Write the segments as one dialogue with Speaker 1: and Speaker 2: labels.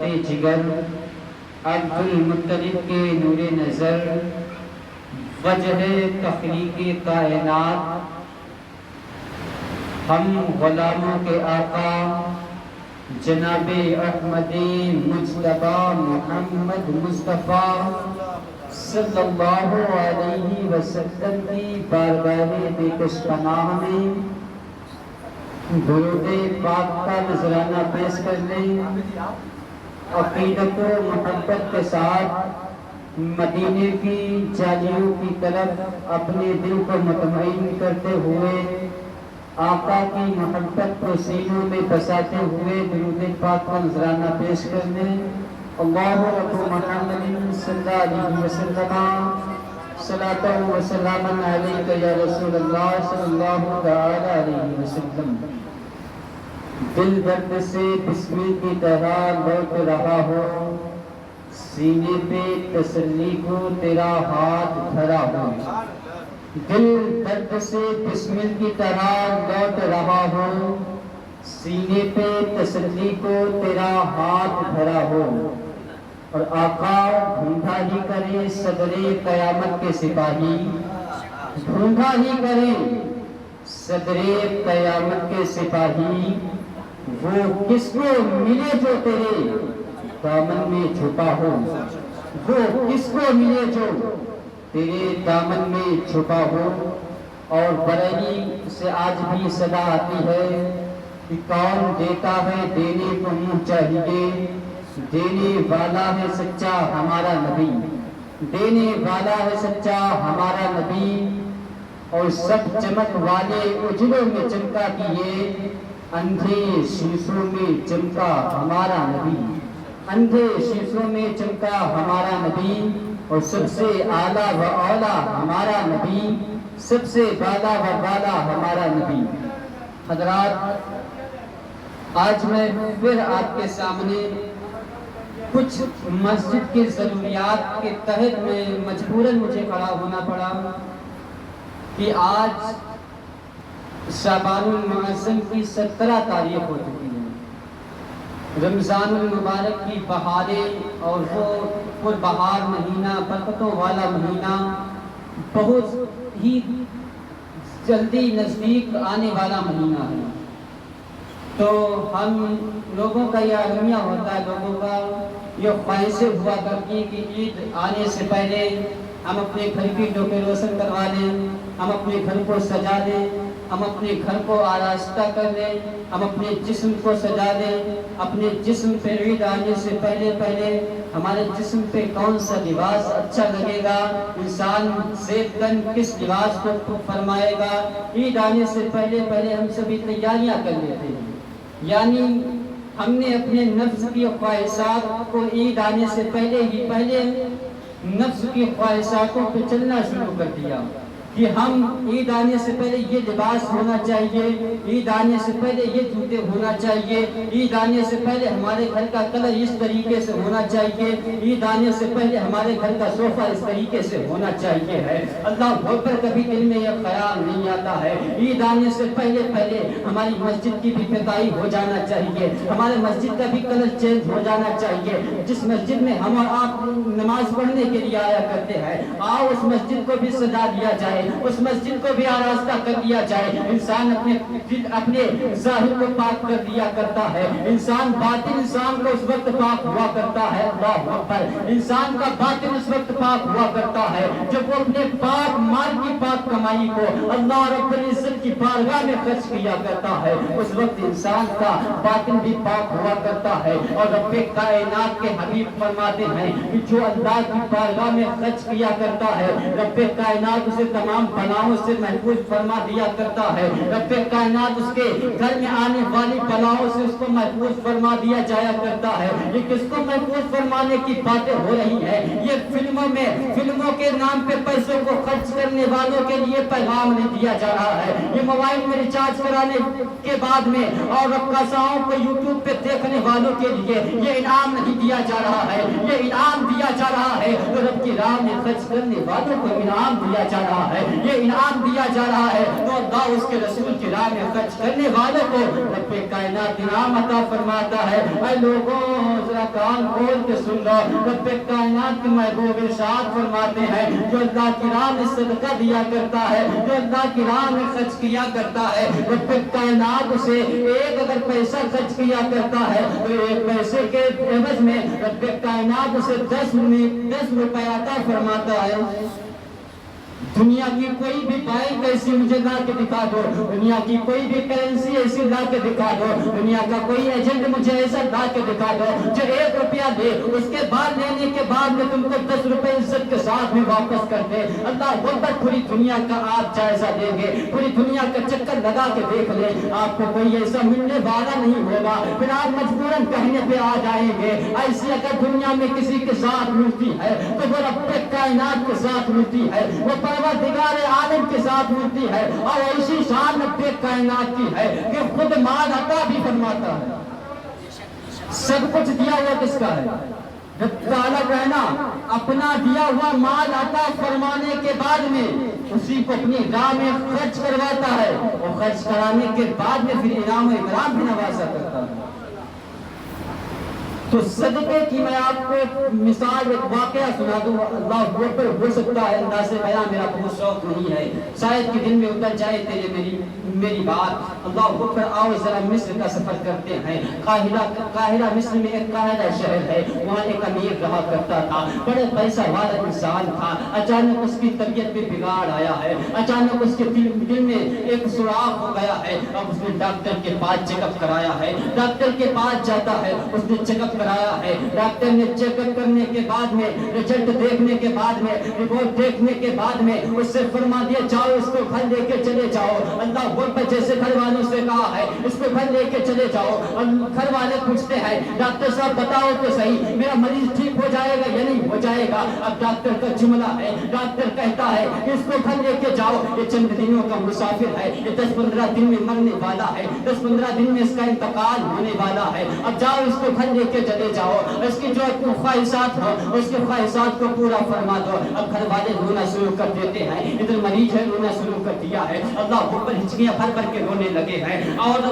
Speaker 1: جگر عبد المطلب کے نور نظر وجہ تخلیق کائنات ہم غلاموں کے آقا جناب احمد مجتبیٰ محمد مصطفیٰ صلی اللہ علیہ وسلم کی بارگاہ بے کش پناہ میں درود پاک کا نذرانہ پیش کر لیں۔ عقیدت و محبت کے ساتھ مدینے کی جالیوں کی طرف اپنے دل کو مطمئن کرتے ہوئے آقا کی محبت کو سینوں میں بساتے ہوئے درود پاک کا نذرانہ پیش کر لیں۔ اللہ رب محمد صلی اللہ علیہ وسلم صلاۃ و سلام علیک یا رسول اللہ صلی اللہ علیہ وسلم۔ دل درد سے بسمل کی طرح لوٹ رہا ہو، سینے پہ تسلی کو تیرا ہاتھ دھرا ہو۔ دل درد سے بسمل کی طرح لوٹ رہا ہو، سینے پہ تسلی کو تیرا ہاتھ دھرا ہو، اور آقا ڈھونڈا ہی کرے صدر قیامت کے سپاہی، ڈھونڈا ہی کرے صدر قیامت کے سپاہی، وہ کس کو ملے جو تیرے دامن میں چھپا ہو، وہ کس کو ملے جو تیرے دامن میں چھپا ہو۔ اور بریلی سے آج بھی صدا آتی ہے کہ کون دیتا ہے دینے کو منہ چاہیے، دینے والا ہے سچا ہمارا نبی، دینے والا ہے سچا ہمارا نبی، اور سب چمک والے اجلوں میں چمکا کیے، اندھے شیشوں میں چمکا ہمارا نبی، اندھے شیشوں میں چمکا ہمارا نبی، اور سب سے اعلیٰ و اولیٰ ہمارا نبی، سب سے بالا و بالا ہمارا نبی۔ حضرات، آج میں پھر آپ کے سامنے کچھ مسجد کے ضروریات کے تحت میں مجبوراً مجھے کھڑا ہونا پڑا کہ آج شعبان المعظم کی 17 تاریخ ہو چکی ہے، رمضان المبارک کی بہاریں، اور وہ پربہار مہینہ، برکتوں والا مہینہ بہت ہی جلدی نزدیک آنے والا مہینہ ہے۔ تو ہم لوگوں کا یہ عالمیہ ہوتا ہے، لوگوں کا یہ خواہشیں ہوا کرتی کہ عید آنے سے پہلے ہم اپنے گھر کی ڈوبے روشن کروا لیں، ہم اپنے گھر کو سجا دیں، ہم اپنے گھر کو آراستہ کر لیں، ہم اپنے جسم کو سجا دیں، اپنے جسم پہ عید آنے سے پہلے ہمارے جسم پہ کون سا لباس اچھا لگے گا، انسان زیب تن کس لباس کو فرمائے گا، عید آنے سے پہلے ہم سبھی تیاریاں کر لیتے ہیں۔ یعنی ہم نے اپنے نفس کی خواہشات کو عید آنے سے پہلے نفس کی خواہشاتوں پہ چلنا شروع کر دیا کہ ہم عید آنے سے پہلے یہ لباس ہونا چاہیے، عید آنے سے پہلے یہ جوتے ہونا چاہیے، عید آنے سے پہلے ہمارے گھر کا کلر اس طریقے سے ہونا چاہیے، عید آنے سے پہلے ہمارے گھر کا صوفہ اس طریقے سے ہونا چاہیے ہے۔ اللہ اکبر، کبھی دل میں یہ خیال نہیں آتا ہے عید آنے سے پہلے ہماری مسجد کی بھی پتائی ہو جانا چاہیے، ہمارے مسجد کا بھی کلر چینج ہو جانا چاہیے۔ جس مسجد میں ہم اور آپ نماز پڑھنے کے لیے آیا کرتے ہیں، آؤ اس مسجد کو بھی سجا دیا جائے، اس مسجد کو بھی آراستہ کر دیا جائے۔ انسان اپنے ظاہر کو پاک کر دیا کرتا ہے، انسان باطن انسان کو اس وقت پاک ہوا کرتا ہے۔ اللہ اکبر، انسان کا باطن اس وقت پاک ہوا کرتا ہے جب وہ اپنے پاک مال کی پاک کمائی کو اللہ رب العزت کی بارگاہ میں خرچ کیا کرتا ہے، اس وقت انسان کا باطن بھی پاک ہوا کرتا ہے۔ اور رب کائنات کے حبیب فرماتے ہیں کہ جو اللہ کی بارگاہ میں خرچ کیا کرتا ہے، رب کائنات اسے تمام بلاؤں سے محفوظ فرما دیا کرتا ہے، رب کائنات اس کے گھر میں آنے والی بلاؤں سے اس کو محفوظ فرما دیا جایا کرتا ہے۔ یہ کس کو محفوظ فرمانے کی باتیں ہو رہی ہیں؟ یہ فلموں کے نام پہ پیسوں کو خرچ کرنے والوں کے لیے پیغام نہیں دیا جا رہا ہے، یہ موبائل میں ریچارج کرانے کے بعد میں اور رقاصاؤں کو یوٹیوب پہ دیکھنے والوں کے لیے یہ انعام نہیں دیا جا رہا ہے، یہ انعام دیا جا رہا ہے تو رب کی راہ میں خرچ کرنے والوں کو انعام دیا جا رہا ہے، یہ انعام دیا جا رہا ہے تو اللہ اس کے رسول کی راہ میں خرچ کرنے والوں کو رب کائنات انعام عطا فرماتا ہے۔ اے لوگوں ذرا کان کھول کے سن لو، رب کائنات کے محبوب ارشاد فرماتے ہیں جو اللہ کی راہ میں صدقہ دیا کرتا ہے، جو اللہ کی راہ میں خرچ کیا کرتا ہے، رب کائنات اسے ایک اگر پیسہ خرچ کیا کرتا ہے تو ایک پیسے کے عوض میں رب کائنات اسے 10 روپے عطا فرماتا ہے۔ دنیا کی کوئی بھی بینک ایسی مجھے لا کے دکھا دو، دنیا کی کوئی بھی کرنسی ایسی لا کے دکھا دو، دنیا کا کوئی ایجنٹ مجھے ایسا لا کے دکھا دو جو 1 روپیہ دے، اس کے بعد لینے کے بعد میں تم کو 10 روپے عزت کے ساتھ بھی واپس کر دے۔ اللہ اکبر، پوری دنیا کا آپ جائزہ دیں گے، پوری دنیا کا چکر لگا کے دیکھ لیں، آپ کو کوئی ایسا ملنے والا نہیں ہوگا، پھر آپ مجبوراً کہنے پہ آ جائیں گے ایسی اگر دنیا میں کسی کے ساتھ ملتی ہے تو وہ رب کائنات کے ساتھ ملتی ہے، وہ پروردگار عالم کے ساتھ ملتی ہے، اور ایسی شان رب کائنات کی ہے کہ خود مال عطا بھی فرماتا ہے۔ سب کچھ دیا ہوا کس کا ہے؟ رب تعالیٰ کہنا اپنا دیا ہوا مال عطا فرمانے کے بعد میں اسی کو اپنی راہ میں خرچ کرواتا ہے، اور خرچ کرانے کے بعد میں پھر انعام و اکرام بھی نوازا کرتا ہے۔ تو صدقے کی میں آپ کو مثال ایک واقعہ سنا دوں، اللہ اکبر، ہو سکتا ہے انداز بیان میرا بہت شوق نہیں ہے، شاید کہ دن میں اتر جائے تیرے میری بات۔ اللہ اکبر، آؤ ذرا مصر کا سفر کرتے ہیں۔ قاہرہ مصر میں ایک قاہرہ شہر ہے، وہاں ایک امیر رہا کرتا تھا، بڑے پیسہ والا انسان تھا۔ اچانک اس کی طبیعت میں بگاڑ آیا ہے، اچانک اس کے دل میں ایک سراخ ہو گیا ہے۔ اب اس نے ڈاکٹر کے پاس چیک اپ کرایا ہے، ڈاکٹر کے پاس جاتا ہے، اس نے چیک اپ کرایا ہے، ڈاکٹر نے چیک اپ کرنے کے بعد میں رزلٹ دیکھنے کے بعد میں رپورٹ دیکھنے کے بعد میں اس سے فرما دیا جاؤ اس کو گھر لے کے چلے جاؤ۔ اللہ اکبر، جیسے گھر والوں سے کہا ہے اس کو گھر لے کے چلے جاؤ، اور گھر والے پوچھتے ہیں ڈاکٹر صاحب بتاؤ تو صحیح میرا مریض ٹھیک ہو جائے گا یا نہیں ہو جائے گا؟ اب ڈاکٹر کا جملہ ہے، ڈاکٹر کہتا ہے کہ اس کو گھر لے کے جاؤ، یہ چند دنوں کا مسافر ہے، یہ 10-15 دن میں مرنے والا ہے، 10-15 دن میں اس کا انتقال ہونے والا ہے، اب جاؤ اس کو گھر لے کے چلے جاؤ، اس کی جو خواہشات ہو اس کے خواہشات کو پورا فرما دو۔ اب گھر والے رونا شروع کر دیتے ہیں، ادھر مریض ہے رونا شروع کر دیا ہے، اللہ اوپر ہچکیاں بھر بھر کے رونے لگے ہیں، اور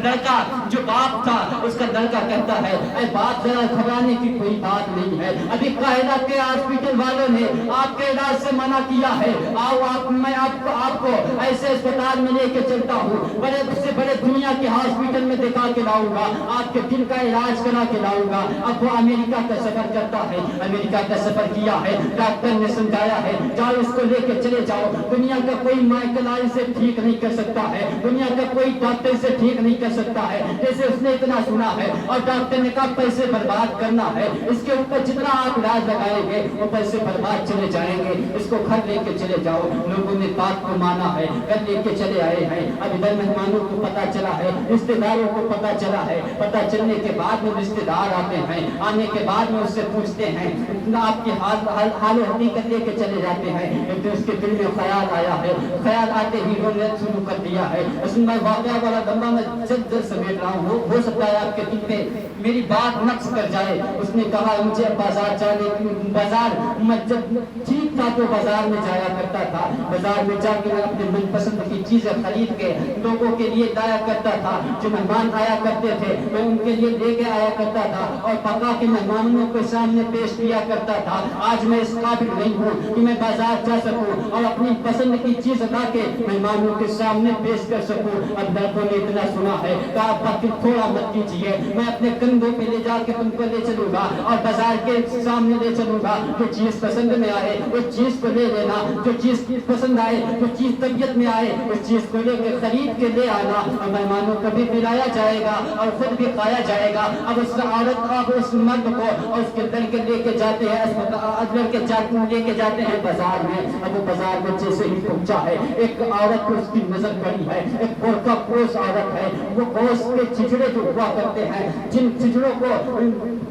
Speaker 1: لڑکا جو باپ تھا اس کا لڑکا کہتا ہے اے باپ ذرا گھبرانے کی کوئی بات نہیں ہے، ابھی قاہرہ کے ہاسپٹل والوں نے آپ کے علاج سے منع کیا ہے، آؤ میں آپ کو ایسے اسپتال میں لے کے چلتا ہوں، بڑے سے بڑے دنیا کے ہاسپٹل میں دکھا کے لاؤں گا، آپ کے دل کا علاج کرا کے لاؤں گا۔ اب وہ امریکہ کا سفر کرتا ہے، امریکہ کا سفر کیا ہے، ڈاکٹر نے سمجھایا ہے جاؤ اس کو لے کے چلے جاؤ، دنیا کا کوئی مائیکل آئی سے ٹھیک نہیں کر سکتا ہے، دنیا کا کوئی ڈاکٹر سے ٹھیک نہیں کر سکتا ہے، جیسے اس نے اتنا سنا ہے، اور ڈاکٹر نے کہا پیسے برباد کرنا ہے، اس کے اوپر جتنا آپ علاج لگائیں گے وہ پیسے برباد چلے جائیں گے، اس کو گھر لے کے چلے جاؤ۔ لوگوں نے بات کو مانا ہے، گھر لے کے چلے آئے ہیں، اب ادھر مہمانوں کو پتا چلا ہے، رشتے داروں کو پتا چلا ہے، پتا چلنے کے بعد میں رشتے دار آتے ہیں، آنے کے بعد میں اس سے پوچھتے ہیں آپ کی حال و حقیقت لے کے چلے جاتے ہیں، تو اس کے دل میں خیال آیا ہے، خیال آتے ہی رونے شروع کر دیا ہے۔ اس میں واقعہ والا لمبا میں جلد سمیٹ رہا ہوں، ہو سکتا ہے آپ کے دل میں میری بات نقص کر جائے۔ اس نے کہا مجھے بازار جانے کی، بازار میں جب ٹھیک تھا تو بازار میں جایا کرتا تھا، بازار میں جا کے اپنے من پسند کی چیزیں خرید کے لوگوں کے لیے لایا کرتا تھا، جو مہمان آیا کرتے تھے میں ان کے لیے لے کے آیا کرتا تھا، اور پکا کے مہمانوں کے سامنے پیش کیا کرتا تھا۔ آج میں اس قابل نہیں ہوں کہ میں بازار جا سکوں اور اپنی پسند کی چیز لا کے مہمانوں کے سامنے پیش کر سکوں۔ اب لڑکوں نے اتنا سنا ہے کہ آپ باقی تھوڑا مت کیجیے، میں اپنے کندھوں پہ لے جا کے تم کو لے چلوں گا اور بازار کے سامنے لے چلوں گا، جو چیز پسند میں آئے اس چیز کو لے لینا، جو چیز پسند آئے، جو چیز طبیعت میں آئے اس چیز کو لے کے خرید کے لے آنا، اور مہمانوں کو بھی پلایا جائے گا اور خود بھی کھایا جائے گا۔ اب اس عورت اب اس مرد کو اور اس کے لڑکے لے کے جاتے ہیں لے کے جاتے ہیں بازار میں۔ اب وہ بازار میں جیسے ہی پہنچا ہے ایک عورت کو اس کی نظر پڑی ہے، ایک برقع پوش عورت ہے، وہ گوشت کے چھچڑے جو ہوا کرتے ہیں، جن چھچڑوں کو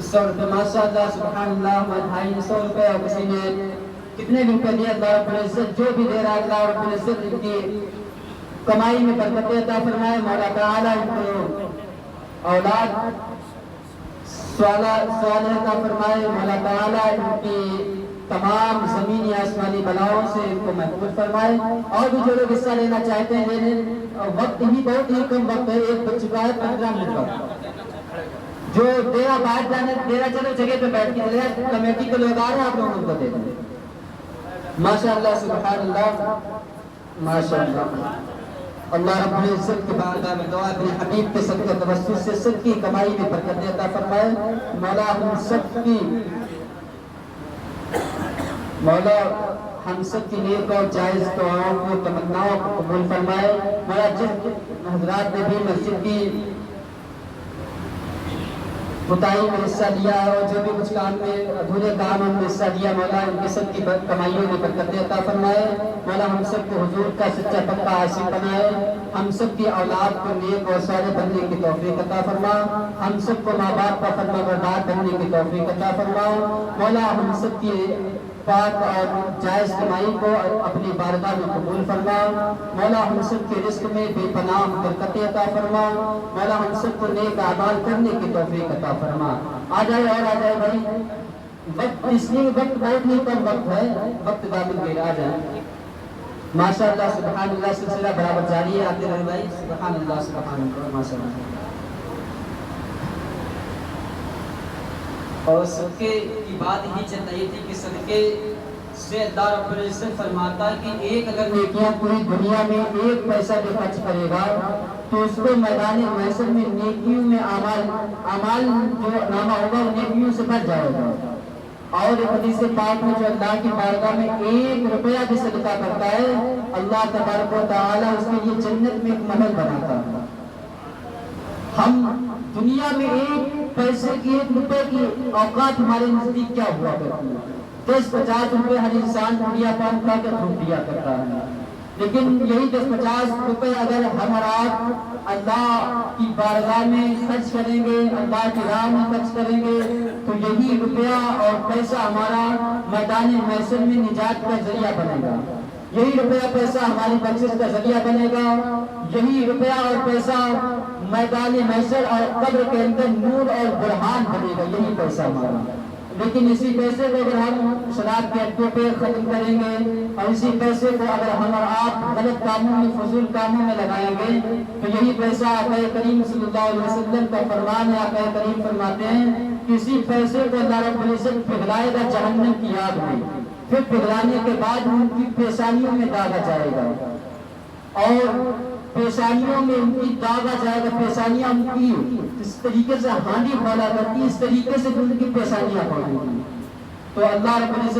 Speaker 1: 100 روپے ماشاء اللہ سبحان اللہ. ہمارے بھائی نے 100 روپے اور کسی نے کتنے بھی روپے دیا. اللہ رب العزت جو بھی دے رہا ہے اللہ رب العزت ان کی کمائی میں برکت عطا فرمائے. مولا تعالیٰ ان کو اولاد صالح عطا فرمائے. مولا تعالیٰ ان کی تمام زمینی آسمانی بلاؤں سے ان کو محفوظ فرمائے. اور بھی جو لوگ حصہ لینا چاہتے ہیں لے لیں. وقت ہی بہت ہی کم وقت ہے. ایک بج چکا ہے 15 منٹ کا. جو ڈیرا باہر جانے ڈیرا چلو جگہ پہ بیٹھ کے کمیٹی کے لوگ آ رہے ہیں آپ لوگوں کو دے دیں. ماشاء اللہ سبحان اللہ ماشاء اللہ. اللہ رب العزت کی بارگاہ میں دعا اپنے حبیب کے صدقہ توسل سے سب کی کمائی میں برکت عطا فرمائے. مولا ہم سب کی نیک اور جائز دعاؤں کو تمناؤں کو قبول فرمائے. مولا جن حضرات نے بھی مسجد کی بتائی میں حصہ لیا ہے اور جو بھی کچھ کام میں ادھورے کام ہم نے حصہ لیا مولا ان کے سب کی کمائیوں میں برکت عطا فرمائے. مولا ہم سب کو حضور کا سچا پکا عاشق بنائے. ہم سب کی اولاد کو نیک اور صالح بننے کی توفیق عطا فرما. ہم سب کو ماں باپ کا فرما بردار بننے کی توفیق عطا فرما. مولا ہم سب کی پاک اور جائز کمائی کو اپنی بارگاہ میں قبول فرما. مولا ہم سب کے رزق میں بے پناہ برکت عطا فرما. مولا ہم سب کو نیک اعمال کرنے کی توفیق عطا فرما. آ جائے اور آ جائے بھائی. وقت اس لیے وقت بہت نہیں کم وقت ہے. وقت دامن کے آ جائے. ماشاء اللہ سبحان اللہ سلسلہ برابر جاری ہے. آتے رہے بھائی. سبحان اللہ سبحان اللہ ماشاء اللہ. اور صدقے کی بات ہی چل رہی تھی کہ صدقے سے اللہ رب العزت فرماتا ہے کہ ایک اگر نیکیاں پوری دنیا میں ایک پیسہ بھی خرچ کرے گا تو اس کو میدان محشر میں نیکیوں میں اعمال جو نامہ ہوگا وہ نیکیوں سے بھر جائے گا. اور ایک حدیث پاک میں جو اللہ کی بارگاہ میں 1 روپیہ بھی صدقہ کرتا ہے اللہ تبارک و تعالیٰ اس کے لیے جنت میں ایک محل بناتا ہے. ہم دنیا میں 1 پیسے کی 1 روپے کی اوقات ہمارے نزدیک کیا ہوا کرتی ہے. 10-50 روپے ہر انسان دنیا پان کا کے دھوپ دیا کرتا ہے. لیکن یہی 10-50 روپے اگر ہم اور آپ اللہ کی بارگاہ میں خرچ کریں گے اللہ کی راہ میں خرچ کریں گے تو یہی روپیہ اور پیسہ ہمارا میدان محشر میں نجات کا ذریعہ بنے گا. یہی روپیہ پیسہ ہماری بخشش کا ذریعہ بنے گا. یہی روپیہ اور پیسہ میدان محشر اور قبر کے اندر نور اور برہان بنے گا. یہی پیسہ ہمارا. لیکن اسی پیسے کو اگر ہم شراب کے اڈوں پہ ختم کریں گے اور اسی پیسے کو اگر ہم اور آپ غلط کاموں میں فضول کاموں میں لگائیں گے تو یہی پیسہ آقا کریم صلی اللہ علیہ وسلم کا فرمان ہے. آقا کریم فرماتے ہیں کہ اسی پیسے کو اللہ رب العزت پگھلائے گا جہنم کی آگ میں. پھر پگھلانے کے بعد ان کی پیشانیوں میں داغا جائے گا اور پیشانیوں میں ان کی داغا جائے گا. پیشانیاں ان کی اس طریقے سے ہانڈی کھولا کرتی اس طریقے سے ان کی پیشانیاں کھولیں گی. تو اللہ رب العزت